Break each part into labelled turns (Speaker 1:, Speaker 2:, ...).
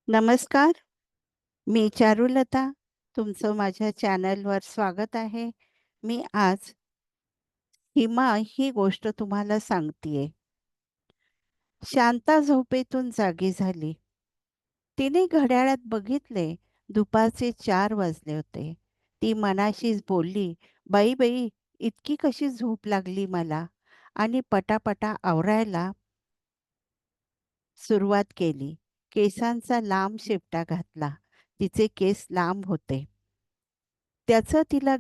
Speaker 1: नमस्कार, मी चारुलता. तुमचं माझ्या चॅनलवर स्वागत आहे. मी आज हिमा ही गोष्ट तुम्हाला सांगतीये. शांता झोपेतून जागी झाली. तिने घड्याळात बघितले, दुपारचे 4 वाजले होते. ती मनाशीच बोलली, "बाई, बाई, इतकी कशी झोप लागली मला?" आणि पटापटा आवरायला सुरुवात केली. केसांचा लांब शेपटा घातला. तिचे केस लांब होते. त्याचा तिला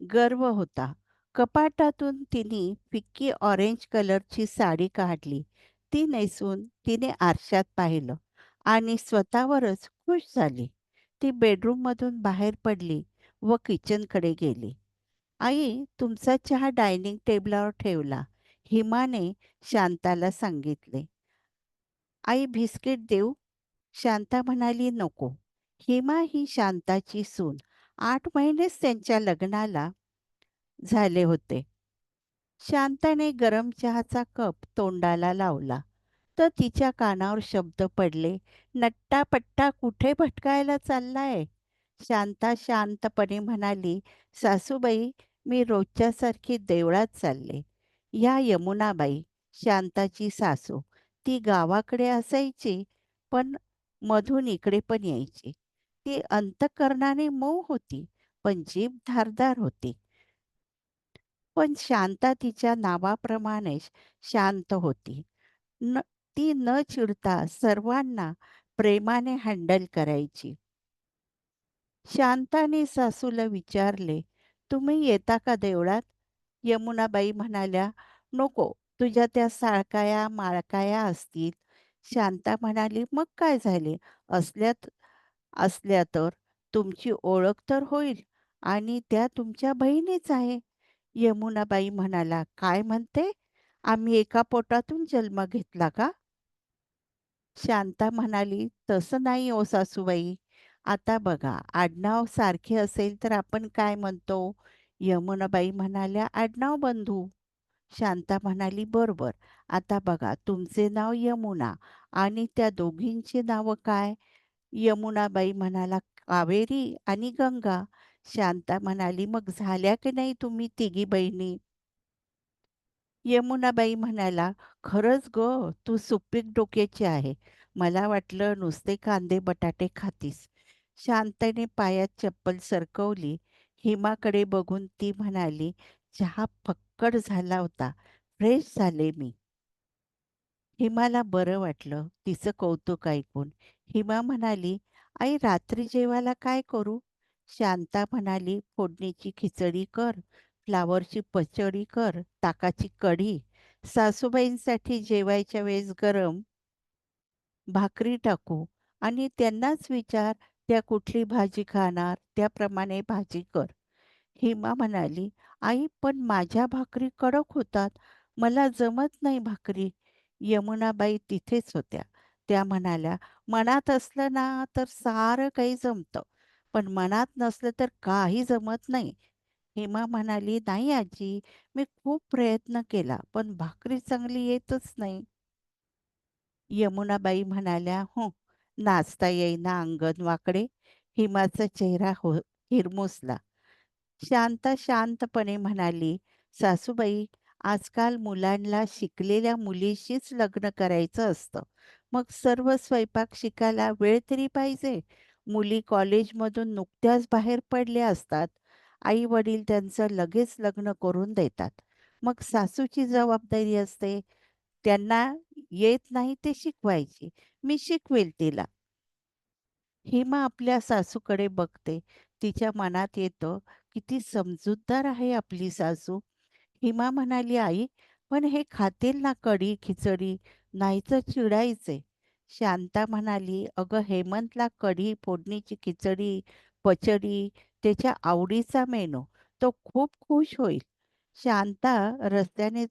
Speaker 1: गर्व होता. कपाटातून तिने फिक्की ऑरेंज कलरची साडी काढली. ती नेसून तिने आरशात पाहिलं आणि स्वतःवरच खुश झाली. ती बेडरूममधून बाहेर पडली व किचनकडे गेली. "आई, तुमचा चहा डायनिंग टेबलावर ठेवला," हिमाने शांताला सांगितले. "आई, बिस्किट देऊ?" शांता म्हणाली, "नको." हिमा ही शांताची सून. 8 महिनेच त्यांच्या लग्नाला झाले होते. शांताने गरम चहाचा कप तोंडाला लावला, तर तिच्या कानावर शब्द पडले, "नट्टापट्टा कुठे भटकायला चाललाय?" शांता शांतपणे म्हणाली, "सासूबाई, मी रोजच्यासारखी देवळात चालले." ह्या यमुनाबाई, शांताची सासू. ती गावाकडे असायची, पण मधून इकडे पण यायची. ती अंतःकरणाने मऊ होती, पण जीभ धारदार होती. पण शांता तिच्या नावाप्रमाणेच शांत होती. न ती न चिडता सर्वांना प्रेमाने हँडल करायची. शांताने सासूला विचारले, "तुम्ही येता का देवळात?" यमुनाबाई म्हणाल्या, "नको, तुझ्या त्या साळकाया माळकाया असतील." शांता म्हणाली, "मग काय झाले? असल्यात असल्या तर तुमची ओळख तर होईल आणि त्या तुमच्या बहिणीच आहे." यमुनाबाई म्हणाला, "काय म्हणते? आम्ही एका पोटातून जन्म घेतला का?" शांता म्हणाली, "तसं नाही ओ सासूबाई. आता बघा, आडनाव सारखे असेल तर आपण काय म्हणतो?" यमुनाबाई म्हणाल्या, "आडनाव बंधू." शांता म्हणाली, "बरोबर. आता बघा, तुमचे नाव यमुना आणि त्या दोघींची नावं काय?" यमुनाबाई म्हणाला, "कावेरी आणि गंगा." शांता म्हणाली, "मग झाल्या की नाही तुम्ही तिघी बहिणी?" यमुनाबाई म्हणाला, "खरंच गं, तू सुपीक डोक्याची आहे. मला वाटलं नुसते कांदे बटाटे खातीस." शांताने पायात चप्पल सरकवली. हिमाकडे बघून ती म्हणाली, "चहा फक्कड झाला होता. फ्रेश झाले मी." हिमाला बरं वाटलं तिचं कौतुक ऐकून. हिमा म्हणाली, "आई, रात्री जेवायला काय करू?" शांता म्हणाली, "फोडणीची खिचडी कर, फ्लावरची पचडी कर, ताकाची कढी. सासूबाईंसाठी जेवायच्या वेळेस गरम भाकरी टाकू आणि त्यांनाच विचार त्या कुठली भाजी खाणार त्याप्रमाणे भाजी कर." हेमा म्हणाली, "आई, पण माझ्या भाकरी कडक होतात. मला जमत नाही भाकरी." यमुनाबाई तिथेच होत्या. त्या म्हणाल्या, "मनात असलं ना तर सारं काही जमतं, पण मनात नसलं तर काही जमत नाही." हेमा म्हणाली, "नाही आजी, मी खूप प्रयत्न केला, पण भाकरी चांगली येतच नाही." यमुनाबाई म्हणाल्या, "हो, नाचता येईना अंगण वाकडे." हिमाचा चेहरा हिरमुसला. शांता शांतपणे म्हणाली, "सासूबाई, आजकाल मुलांना शिकलेल्या मुलीशीच लग्न करायचं असतं. मग सर्व स्वयंपाक शिकायला वेळ तरी पाहिजे. मुली कॉलेजमधून नुकत्याच बाहेर पडल्या असतात. आई-वडील त्यांचं लगेच लग्न करून देतात. मग सासूची जबाबदारी असते. त्यांना येत नाही ते शिकवायची. मी शिकवेल तिला." हेमा आपल्या सासूकडे बघते. तिच्या मनात येतं, किती समजूतदार आहे आपली सासू. हेमा म्हणाली, "आई, पण हे खातील ना कढी, खिचडी, नाही तर चिडायचे." शांता म्हणाली, "अगं, हेमंतला कढी, फोडणीची खिचडी, पचडी त्याच्या आवडीचा मेनू. तो खूप खुश होईल." शांता रस्त्याने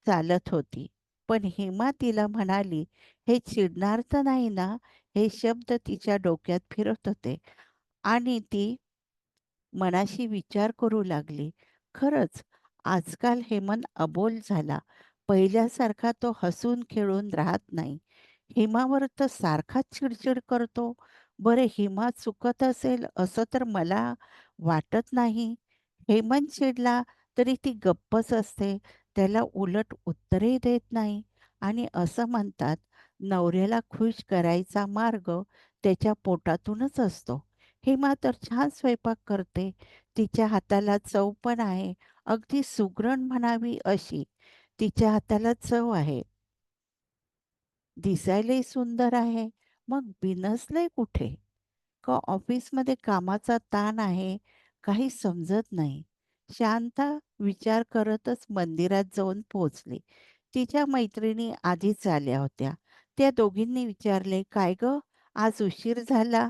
Speaker 1: चालत होती. पण हेमा तिला म्हणाली, "हे चिडणार तर नाही ना?" हे शब्द तिच्या डोक्यात फिरत होते आणि ती मनाशी विचार करू लागली, खरंच, आजकाल हेमंत अबोल झाला. पहिल्यासारखा तो हसून खेळून राहत नाही. हिमावर तर सारखाच चिडचिड करतो. बरं हिमा चुकत असेल असं तर मला वाटत नाही. हेमंत चिडला तरी ती गप्पच असते. त्याला उलट उत्तरही देत नाही आणि असं म्हणतात, नवऱ्याला खुश करायचा मार्ग त्याच्या पोटातूनच असतो. हेमा तर छान स्वयंपाक करते. तिच्या हाताला चव पण आहे. अगदी सुगरण म्हणावी अशी. तिच्या हाताला चव आहे. दिसायलाही सुंदर आहे. मग बिनसलंय कुठे? का ऑफिसमध्ये कामाचा ताण आहे? काही समजत नाही. शांता विचार करतच मंदिरात जाऊन पोहोचली. तिच्या मैत्रिणी आधीच आल्या होत्या. त्या दोघींनी विचारले, "काय गं, आज उशीर झाला?"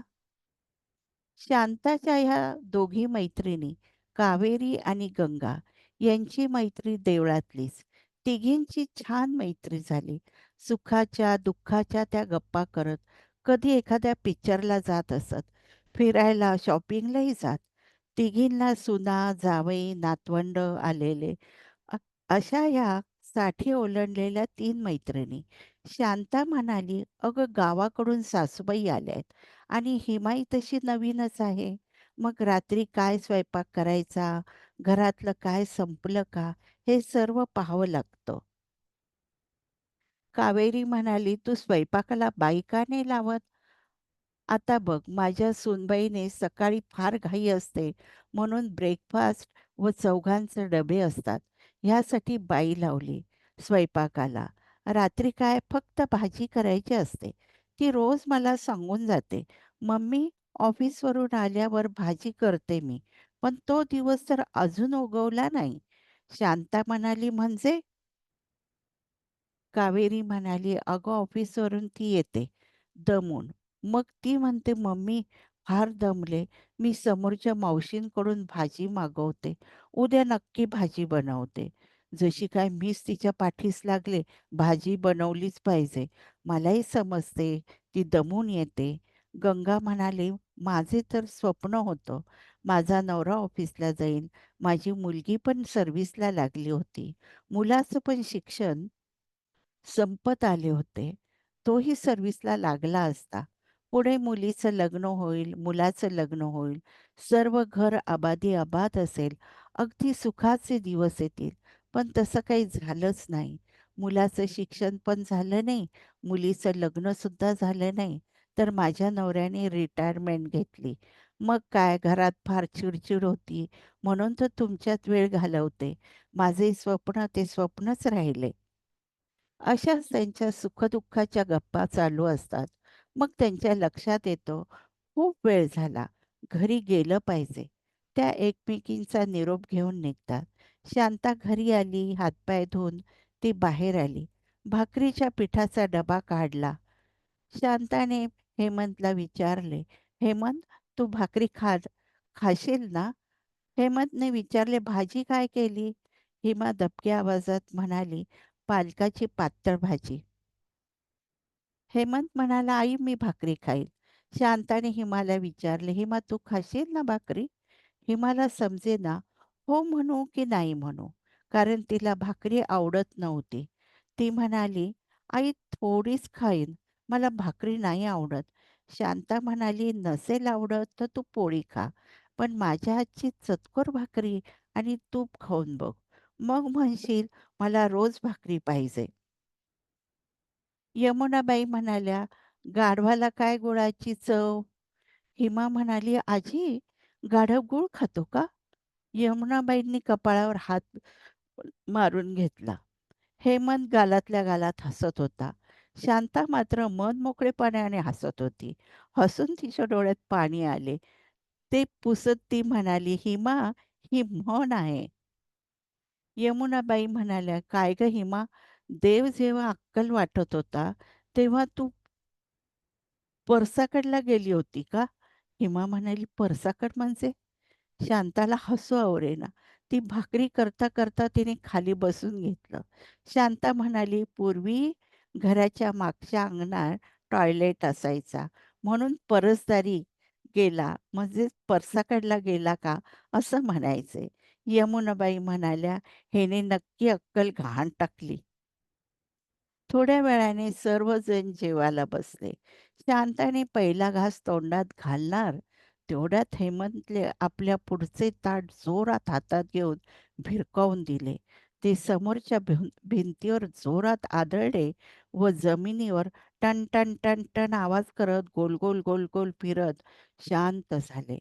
Speaker 1: शांताच्या ह्या दोघी मैत्रिणी कावेरी आणि गंगा यांची मैत्री देवळातलीच. तिघींची छान मैत्री झाली. सुखाच्या, दुःखाच्या त्या गप्पा करत कधी एखाद्या पिक्चरला जात असत. फिरायला, शॉपिंगलाही जात. तिघींना सुना, जावई, नातवंड आलेले. अ अशा ह्या 60 ओलांडलेल्या 3 मैत्रिणी. शांता म्हणाली, "अगं गावाकडून सासूबाई आल्यात आणि हिमाई तशी नवीनच आहे. मग रात्री काय स्वयंपाक करायचा, घरातलं काय संपलं का, हे सर्व पाहावं लागतं." कावेरी म्हणाली, "तू स्वयंपाकाला बाई का नाही लावत? आता बघ, माझ्या सूनबाईने सकाळी फार घाई असते, म्हणून ब्रेकफास्ट व चौघांचे डबे असतात. ह्यासाठी बाई लावली स्वयंपाकाला. रात्री काय फक्त भाजी करायची असते. ती रोज मला सांगून जाते, "मम्मी, ऑफिसवरून आल्यावर भाजी करते मी." पण तो दिवस तर अजून उगवला नाही. शांता म्हणाली, "म्हणजे?" कावेरी म्हणाली, "अगं ऑफिसवरून ती येते दमून. मग ती म्हणते, 'मम्मी फार दमले. मी समोरच्या मावशींकडून भाजी मागवते. उद्या नक्की भाजी बनवते.' जशी काय मीच तिच्या पाठीस लागले, भाजी बनवलीच पाहिजे. मलाही समजते ती दमून येते." गंगा म्हणाली, "माझे तर स्वप्न होतं. माझा नवरा ऑफिसला जाईल. माझी मुलगी पण सर्व्हिसला लागली होती. मुलाचं पण शिक्षण संपत आले होते. तोही सर्व्हिसला लागला असता. पुढे मुलीचं लग्न होईल, मुलाचं लग्न होईल. सर्व घर अबादी-अबाद असेल. अगदी सुखाचे दिवस येतील. पण तसं काही झालंच नाही. मुलाचं शिक्षण पण झालं नाही, मुलीचं लग्नसुद्धा झालं नाही. तर माझ्या नवऱ्याने रिटायरमेंट घेतली. मग काय घरात फार चिडचिड होती, म्हणून तर तुमच्यात वेळ घालवते. माझे स्वप्न ते स्वप्नच राहिले. अशाच त्यांच्या सुखदुःखाच्या गप्पा चालू असतात. मग त्यांच्या लक्षात येतं, खूप वेळ झाला, घरी गेलं पाहिजे. त्या एकमेकींचा निरोप घेऊन निघतात. शांता घरी आली, हातपाय धुवून ती बाहेर आली. भाकरीच्या पिठाचा डबा काढला. शांताने हेमंतला विचारले, "हेमंत, तू भाकरी खाशील ना?" हेमंतने विचारले, "भाजी काय केली?" हिमा दबक्या आवाजात म्हणाली, "पालकाची पातळ भाजी." हेमंत म्हणाला, "आई, मी भाकरी खाईन." शांताने हिमाला विचारले, "हिमा, तू खाशील ना भाकरी?" हिमाला समजेना हो म्हणू की नाही म्हणू, कारण तिला भाकरी आवडत नव्हती. ती म्हणाली, "आई, थोडीच खाईन, मला भाकरी नाही आवडत." शांता म्हणाली, "नसेल आवडत तर तू पोळी खा, पण माझ्या हातची चतकोर भाकरी आणि तूप खाऊन बघ. मग म्हणशील मला रोज भाकरी पाहिजे." यमुनाबाई म्हणाल्या, "गाढवाला काय गुळाची चव?" हिमा म्हणाली, "आजी, गाढव गूळ खातो का?" यमुनाबाईंनी कपाळावर हात मारून घेतला. हेमंत गालातल्या गालात हसत होता. शांता मात्र मनमोकळेपणाने हसत होती. हसून तिच्या डोळ्यात पाणी आले. ते पुसत ती म्हणाली, "हिमा, ही म्हण आहे." यमुनाबाई म्हणाल्या, "काय गं हिमा, देव जेव्हा अक्कल वाटत होता, तेव्हा तू परसाकडला गेली होती का?" हिमा म्हणाली, "परसाकड म्हणजे?" शांताला हसू आवरेना. ती भाकरी करता तिने खाली बसून घेतलं. शांता म्हणाली, "पूर्वी घराच्या मागच्या अंगणात टॉयलेट असायचा. म्हणून परसदारी गेला म्हणजे परसाकडला गेला का असं म्हणायचे." यमुनाबाई म्हणाल्या, "ह्याने नक्की अक्कल गहाण टाकली." थोड्या वेळाने सर्वजण जेवायला बसले. शांताने पहिला घास तोंडात घालणार, तेवढ्यात हेमंतने आपल्या पुढचे ताट जोरात हातात घेऊन भिरकावून दिले. ते समोरच्या भिंतीवर जोरात आदळले व जमिनीवर टन टन टन टन आवाज करत गोल गोल गोल गोल फिरत शांत झाले.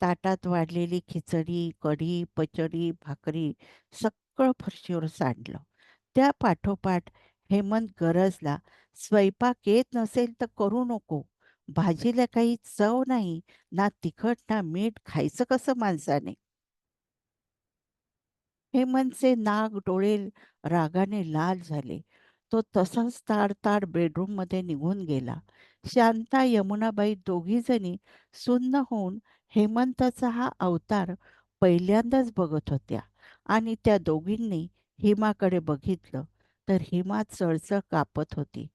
Speaker 1: ताटात वाढलेली खिचडी, कढी, पचडी, भाकरी सगळं फरशीवर सांडलं. त्या पाठोपाठ हेमंत गरजला, "स्वयंपाक येत नसेल तर करू नको. भाजीला काही चव नाही, ना तिखट ना मीठ, खायचं कसं माणसाने?" हेमंतचे नाक, डोळे रागाने लाल झाले. तो तसाच ताडताड बेडरूममध्ये निघून गेला. शांता, यमुनाबाई दोघीजणी सुन्न होऊन हेमंताचा हा अवतार पहिल्यांदाच बघत होत्या आणि त्या दोघींनी हिमाकडे बघितलं तर हिमा चळचळ कापत होती.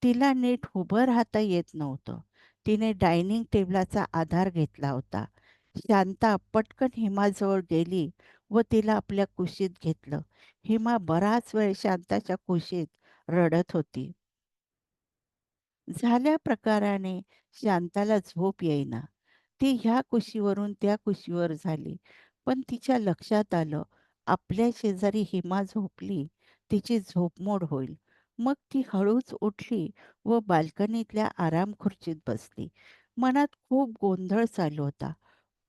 Speaker 1: तिला नीट उभं राहता येत नव्हतं. तिने डायनिंग टेबलाचा आधार घेतला होता. शांता पटकन हिमाजवळ गेली व तिला आपल्या कुशीत घेतलं. हिमा बराच वेळ शांताच्या कुशीत रडत होती. झाल्या प्रकाराने शांताला झोप येईना. ती ह्या कुशीवरून त्या कुशीवर झाली. पण तिच्या लक्षात आलं, आपल्या शेजारी हिमा झोपली, तिची झोपमोड होईल. मग ती हळूच उठली व बाल्कनीतल्या आराम खुर्चीत बसली. मनात खूप गोंधळ चालू होता.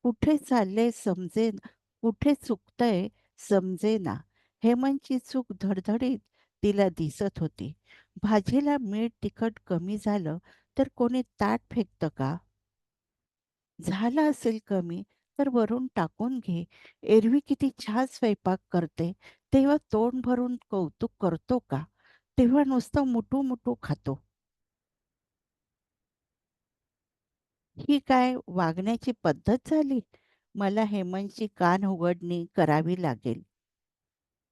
Speaker 1: कुठे चालले समजेन, कुठे चुकतंय समजेना. हेमंतची चूक धडधडीत तिला दिसत होती. भाजीला मीठ तिखट कमी झालं तर कोणी ताट फेकतं का? झालं असेल कमी तर वरून टाकून घे. एरवी किती छान स्वयंपाक करते, तेव्हा तोंड भरून कौतुक करतो का? तेव्हा नुसतं मुटू-मुटू खातो. ही काय वागण्याची पद्धत झाली? मला हेमंतची कान उघडणी करावी लागेल.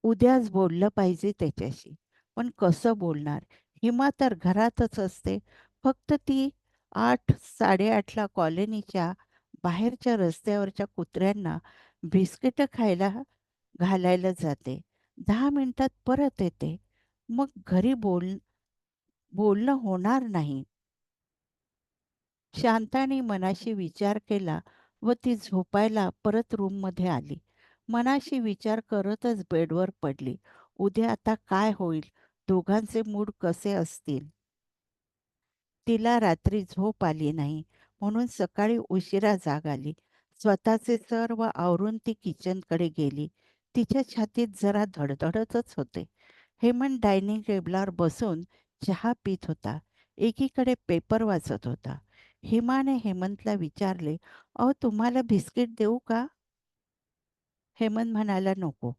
Speaker 1: उद्याच बोललं पाहिजे त्याच्याशी. पण कसं बोलणार? हिमा तर घरातच असते. फक्त ती 8:00-8:30ला कॉलनीच्या बाहेरच्या रस्त्यावरच्या कुत्र्यांना बिस्किटं खायला घालायला जाते. 10 मिनिटात परत येते. मग घरी बोलणं होणार नाही. शांताने मनाशी विचार केला व ती झोपायला परत रूममध्ये आली. मनाशी विचार करतच बेडवर पडली. उद्या आता काय होईल? दोघांचे मूड कसे असतील? तिला रात्री झोप आली नाही म्हणून सकाळी उशिरा जाग आली. स्वतःचे सर्व आवरून ती किचनकडे गेली. तिच्या छातीत जरा धडधडतच होते. हेमंत डायनिंग टेबलावर बसून चहा पीत होता. एकीकडे पेपर वाचत होता. हिमाने हेमंतला विचारले, "अहो, तुम्हाला बिस्किट देऊ का?" हेमंत म्हणाला, "नको."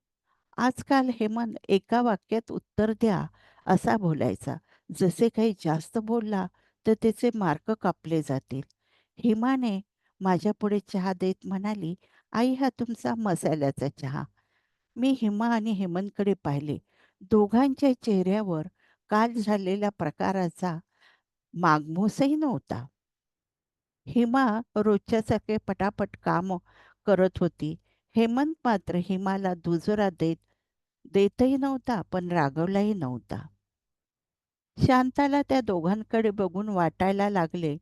Speaker 1: आजकाल हेमंत एका वाक्यात उत्तर द्या असा बोलायचा. जसे काही जास्त बोलला तर त्याचे मार्क कापले जातील. हिमाने माझ्यापुढे चहा देत म्हणाली, "आई, हा तुमचा मसाल्याचा चहा." मी हिमा आणि हेमंतकडे पाहिले. दोघांच्या चेहऱ्यावर काल झालेल्या प्रकाराचा मागमूसही नव्हता. हिमा रोजच्यासारखे पटापट काम करत होती. हेमंत मात्र हिमाला दुजोरा देतही नव्हता, पण रागवलाही नव्हता. शांताला त्या दोघांकडे बघून वाटायला लागले,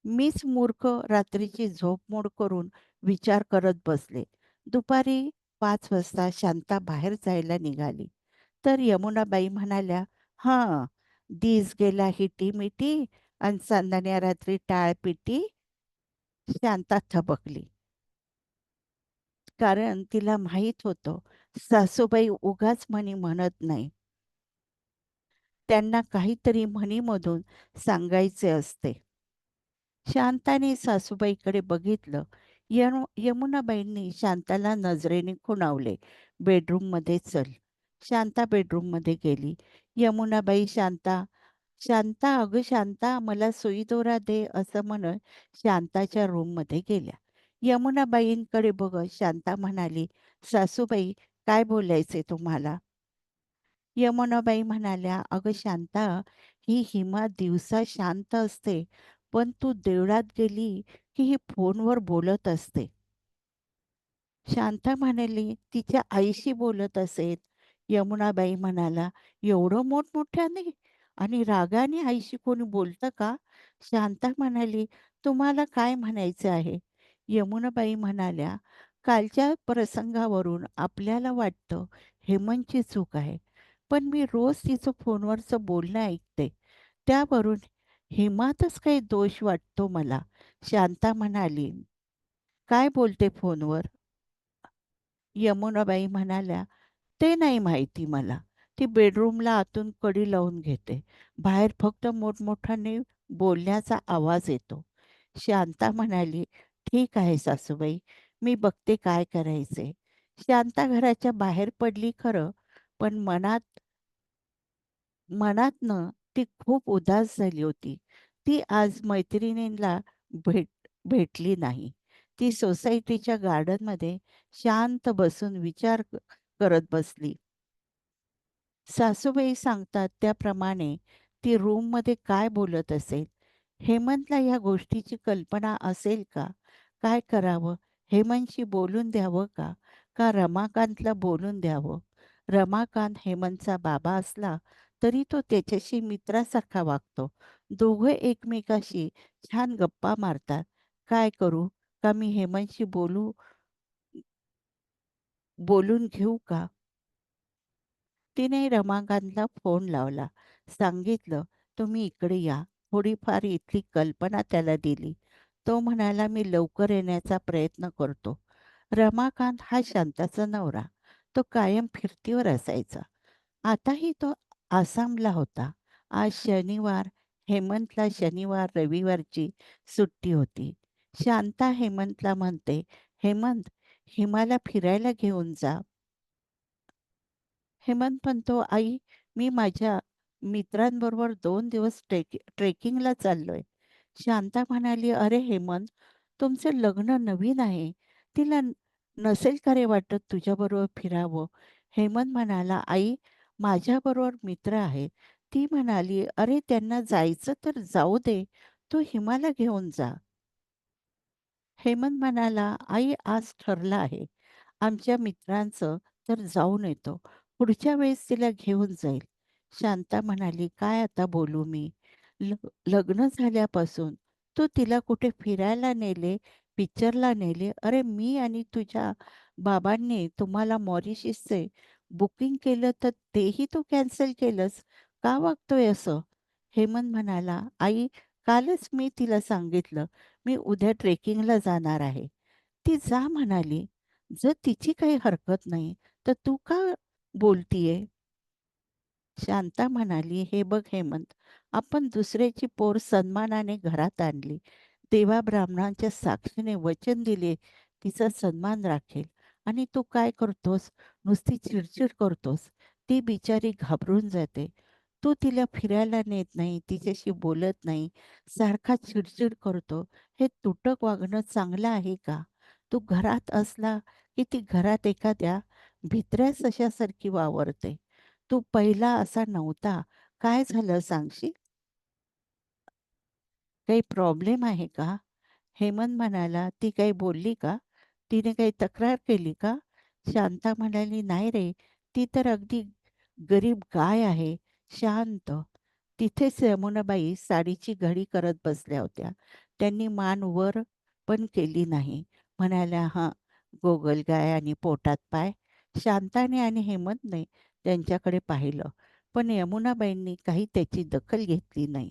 Speaker 1: मीच मूर्ख रात्रीची झोपमोड करून विचार करत बसले. दुपारी 5 वाजता शांता बाहेर जायला निघाली. तर यमुनाबाई म्हणाल्या, "हां, दिस गेला हिटी-मिटी अन् चांदण्या रात्री टाळपिटी." शांता थबकली. कारण तिला माहीत होतं, सासूबाई उगाच म्हणी म्हणत नाही. त्यांना काहीतरी म्हणीमधून सांगायचे असते. शांताने सासूबाईकडे बघितलं. यमुनाबाईंनी शांताला नजरेने खुणावले. "बेडरूममध्ये चल." शांता बेडरूममध्ये गेली. यमुनाबाई, "शांता, शांता, अगं शांता, मला सुईदोरा दे," असं म्हणत शांताच्या रूममध्ये गेल्या. यमुनाबाईंकडे बघत शांता म्हणाली, "सासूबाई, काय बोलायचे तुम्हाला?" यमुनाबाई म्हणाल्या, "अगं शांता, ही हिमा दिवसा शांत असते, पण तू देवळात गेली की ही फोनवर बोलत असते." शांता म्हणाली, "तिच्या आईशी बोलत असेल." यमुनाबाई म्हणाला, "एवढं मोठमोठ्याने? आणि रागाने आईशी कोणी बोलतं का?" शांता म्हणाली, "तुम्हाला काय म्हणायचं आहे?" यमुनाबाई म्हणाल्या, "कालच्या प्रसंगावरून आपल्याला वाटतं हेमंतची चूक आहे. पण मी रोज तिचं फोनवरचं बोलणं ऐकते. त्यावरून हेमातच काही दोष वाटतो मला." शांता म्हणाली, "काय बोलते फोनवर?" यमुनाबाई म्हणाल्या, "ते नाही माहिती मला. ती बेडरूमला आतून कडी लावून घेते. बाहेर फक्त मोठमोठ्याने बोलण्याचा आवाज येतो." शांता म्हणाली, "ठीक आहे सासूबाई, मी बघते काय करायचे." शांता घराच्या बाहेर पडली खरं, पण मनातनं ती खूप उदास झाली होती. ती आज मैत्रिणींना भेट भेटली नाही. ती सोसायटीच्या गार्डनमध्ये शांत बसून करत बसली. सासूबाई सांगतात त्याप्रमाणे ती रूममध्ये काय बोलत असेल? हेमंतला ह्या गोष्टीची कल्पना असेल का? काय करावं? हेमंतशी बोलून द्यावं का? का रमाकांतला बोलून द्यावं? रमाकांत हेमंतचा बाबा असला तरी तो त्याच्याशी मित्रासारखा वागतो. दोघं एकमेकाशी छान गप्पा मारतात. काय करू? का मी हेमंतशी बोलून घेऊ का? तिने रमाकांतला फोन लावला. सांगितलं, "तुम्ही इकडे या." थोडीफार इथली कल्पना त्याला दिली. तो म्हणाला, "मी लवकर येण्याचा प्रयत्न करतो." रमाकांत हा शांताचा नवरा. तो कायम फिरतीवर असायचा. आताही तो आसामला होता. आज शनिवार. हेमंतला शनिवार, रविवारची सुट्टी होती. शांता हेमंतला म्हणते, "हेमंत, हिमाला फिरायला घेऊन जा." हेमंत म्हणतो, "आई, मी माझ्या मित्रांबरोबर 2 दिवस ट्रेकिंगला चाललोय." शांता म्हणाली, "अरे हेमंत, तुमचं लग्न नवीन आहे. तिला नसेल का रे वाटत तुझ्याबरोबर फिरावं?" हेमंत म्हणाला, "आई, माझ्याबरोबर मित्र आहेत." ती म्हणाली, "अरे त्यांना जायचं तर जाऊ दे. तू हिमाला घेऊन जा." हेमंत म्हणाला, "आई, आज ठरलं आहे. आमच्या मित्रांचं, तर जाऊन येतो. पुढच्या वेळेस तिला घेऊन जाईल." शांता म्हणाली, "काय आता बोलू मी? लग्न झाल्यापासून तू तिला कुठे फिरायला नेले, पिक्चरला नेले. अरे मी आणि तुझ्या बाबांनी तुम्हाला मॉरिशसचे बुकिंग केलं तर तेही तू कॅन्सल केलंस. का वागतोय असं?" हेमंत म्हणाला, "आई, कालच मी तिला सांगितलं, मी उद्या ट्रेकिंगला जाणार आहे." ती जा म्हणाली. जर तिची काही हरकत नाही, तर तू का बोलतीये? शांता म्हणाली, "हे बघ हेमंत, आपण दुसऱ्याची पोर सन्मानाने घरात आणली. देवा-ब्राह्मणांच्या साक्षीने वचन दिले, तिचा सन्मान राखेल. आणि तू काय करतोस? नुसती चिडचिड करतोस. ती बिचारी घाबरून जाते. तू तिला फिरायला नेत नाही, तिच्याशी बोलत नाही, सारखा चिडचिड करतो. हे तुटक वागणं चांगलं आहे का? तू घरात असला की ती घरात एखाद्या भित्र्या सशासारखी वावरते. तू पहिला असा नव्हता. काय झालं सांगशील? काही प्रॉब्लेम आहे का?" हेमंत म्हणाला, "ती काही बोलली का? तिने काही तक्रार केली का?" शांता म्हणाली, "नाही रे, ती तर अगदी गरीब गाय आहे, शांत." तिथेच यमुनाबाई साडीची घडी करत बसल्या होत्या. त्यांनी मान वर पण केली नाही. म्हणाल्या, "हां, गोगलगाय आणि पोटात पाय." शांताने आणि हेमंतने त्यांच्याकडे पाहिलं, पण यमुनाबाईंनी काही त्याची दखल घेतली नाही.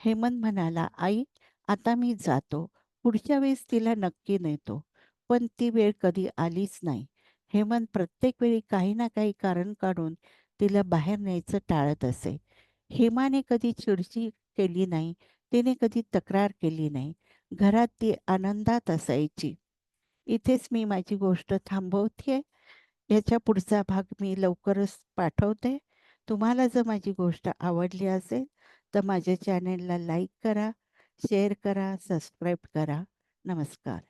Speaker 1: हेमंत म्हणाला, "आई, आता मी जातो. पुढच्या वेळेस तिला नक्की नेतो." पण ती वेळ कधी आलीच नाही. हेमंत प्रत्येक वेळी काही ना काही कारण काढून तिला बाहेर न्यायचं टाळत असे. हेमाने कधी चिडचिड केली नाही. तिने कधी तक्रार केली नाही. घरात ती आनंदात असायची. इथेच मी माझी गोष्ट थांबवतेय. याच्या पुढचा भाग मी लवकरच पाठवते. तुम्हाला जर माझी गोष्ट आवडली असेल, तर माझ्या चॅनेलला लाईक करा, शेअर करा, सबस्क्राईब करा. नमस्कार.